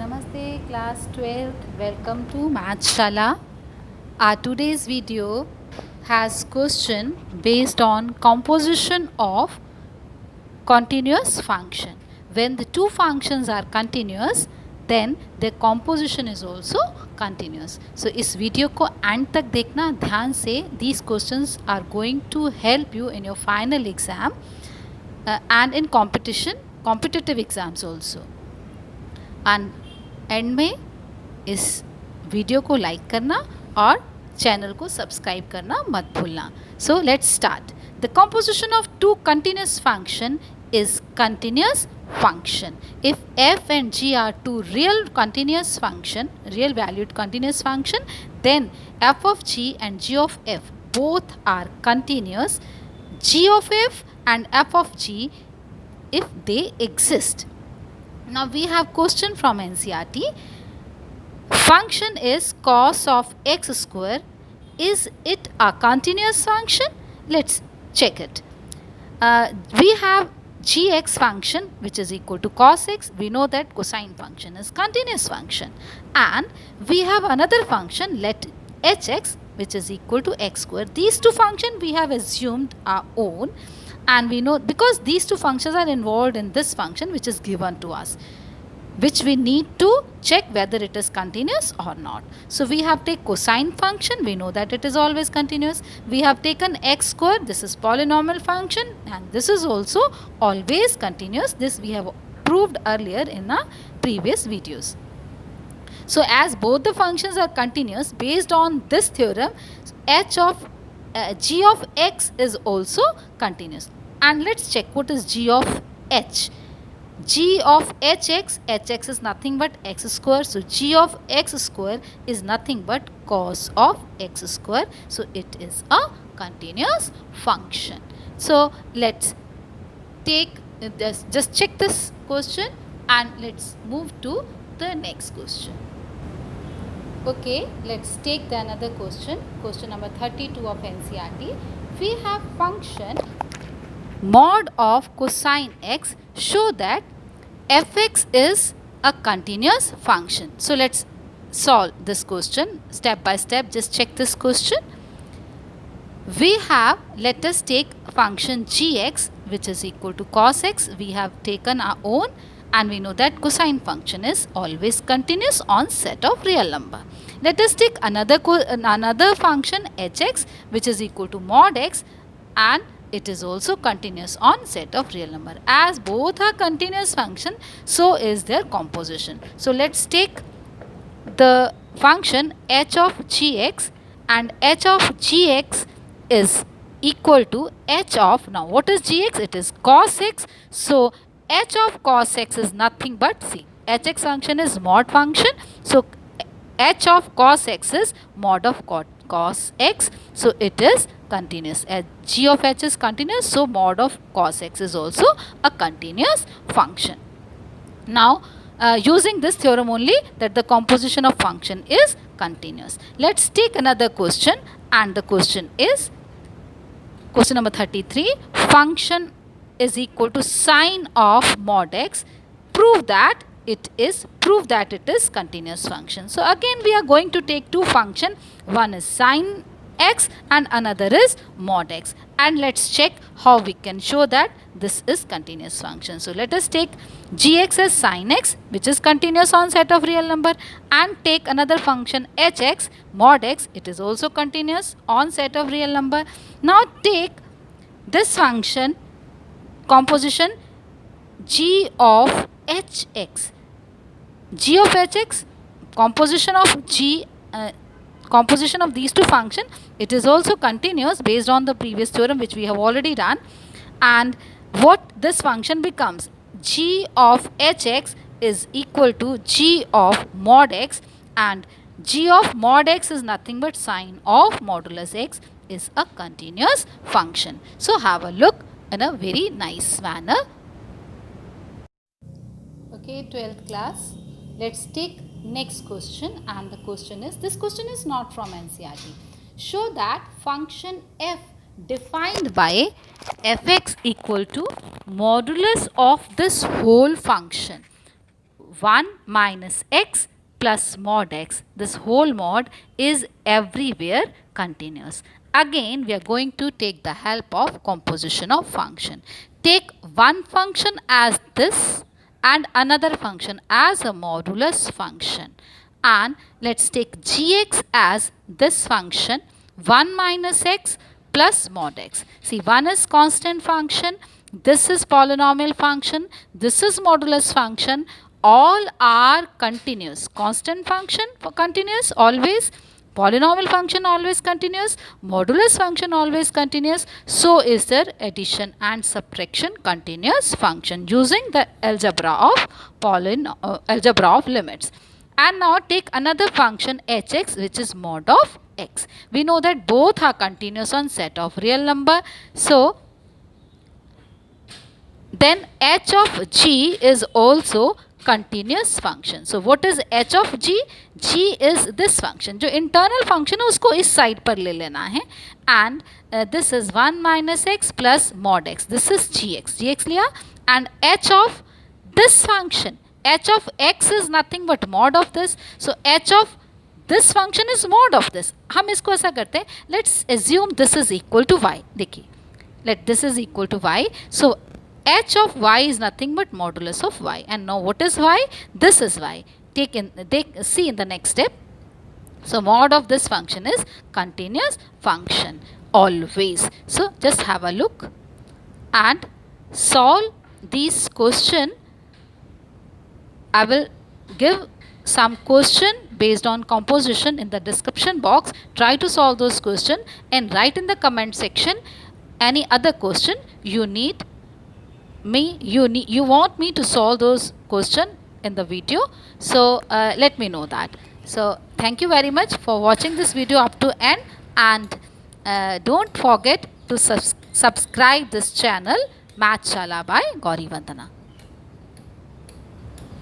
Namaste class 12th, welcome to Mathshala. Our today's video has question based on composition of continuous function. When the two functions are continuous, then their composition is also continuous. So इस video को and तक देखना ध्यान से. These questions are going to help you in your final exam and in competitive exams also. And and में इस video को like करना और चैनल को सब्सक्राइब करना मत भूलना. So let's start. The composition of two continuous function is continuous function. If f and g are two real continuous function, real valued continuous function, then f of g and g of f both are continuous. G of f and f of g if they exist. Now we have question from NCERT. Function is cos of x square. Is it a continuous function? Let's check it. We have gx function which is equal to cos x. We know that cosine function is continuous function. And we have another function, let hx, which is equal to x square. These two functions we have assumed our own. And we know because these two functions are involved in this function which is given to us, which we need to check whether it is continuous or not. So we have taken cosine function, we know that it is always continuous. We have taken x square, this is polynomial function, and this is also always continuous. This we have proved earlier in our previous videos. So as both the functions are continuous, based on this theorem, g of x is also continuous. And let's check what is g of h. G of hx is nothing but x square. So g of x square is nothing but cos of x square. So it is a continuous function. So let's take just check this question and let's move to the next question. Okay, let's take the another question. Question number 32 of NCERT. We have function mod of cosine x. Show that fx is a continuous function. So let's solve this question step by step. Just check this question. We have, let us take function gx which is equal to cos x. We have taken our own, and we know that cosine function is always continuous on set of real number. Let us take another function hx which is equal to mod x, and it is also continuous on set of real number. As both are continuous function, so is their composition. So let's take the function h of gx, and h of gx is equal to h of, now what is gx? It is cos x. So h of cos x is nothing but, see, hx function is mod function. So h of cos x is mod of cos x. So it is continuous. G of h is continuous, so mod of cos x is also a continuous function. Now using this theorem only, that the composition of function is continuous. Let's take another question, and the question is question number 33. Function is equal to sine of mod x. Prove that it is continuous function. So again we are going to take two function. One is sine x and another is mod x, and let's check how we can show that this is continuous function. So let us take gx as sine x which is continuous on set of real number, and take another function hx mod x. It is also continuous on set of real number. Now take this function composition g of hx. G of hx, composition of g, composition of these two functions, it is also continuous based on the previous theorem which we have already done. And what this function becomes, g of hx is equal to g of mod x, and g of mod x is nothing but sine of modulus x, is a continuous function. So have a look in a very nice manner. Okay, 12th class. Let's take next question, and the question is, this question is not from NCERT. Show that function f defined by fx equal to modulus of this whole function. 1 minus x plus mod x. This whole mod is everywhere continuous. Again, we are going to take the help of composition of function. Take one function as this and another function as a modulus function. And let's take gx as this function 1 minus x plus mod x. See, 1 is constant function, this is polynomial function, this is modulus function. All are continuous. Constant function for continuous always, polynomial function always continuous, modulus function always continuous. So is their addition and subtraction continuous function using the algebra of limits. And now take another function hx, which is mod of x. We know that both are continuous on set of real number. So then h of g is also continuous function. So what is h of g? G is this function. जो internal function है उसको इस side पर ले लेना है. And this is 1 minus x plus mod x. This is gx. gx लिया. And h of this function, h of x is nothing but mod of this. So h of this function is mod of this. हम इसको ऐसा करते हैं. Let's assume this is equal to y. देखिए, let this is equal to y. So h of y is nothing but modulus of y. And now what is y? This is y. See in the next step. So mod of this function is continuous function always. So just have a look and solve these question. I will give some question based on composition in the description box. Try to solve those question and write in the comment section any other question you want me to solve those question in the video. So let me know that. So thank you very much for watching this video up to end, and don't forget to subscribe this channel Mathshala by Gauri Vandana.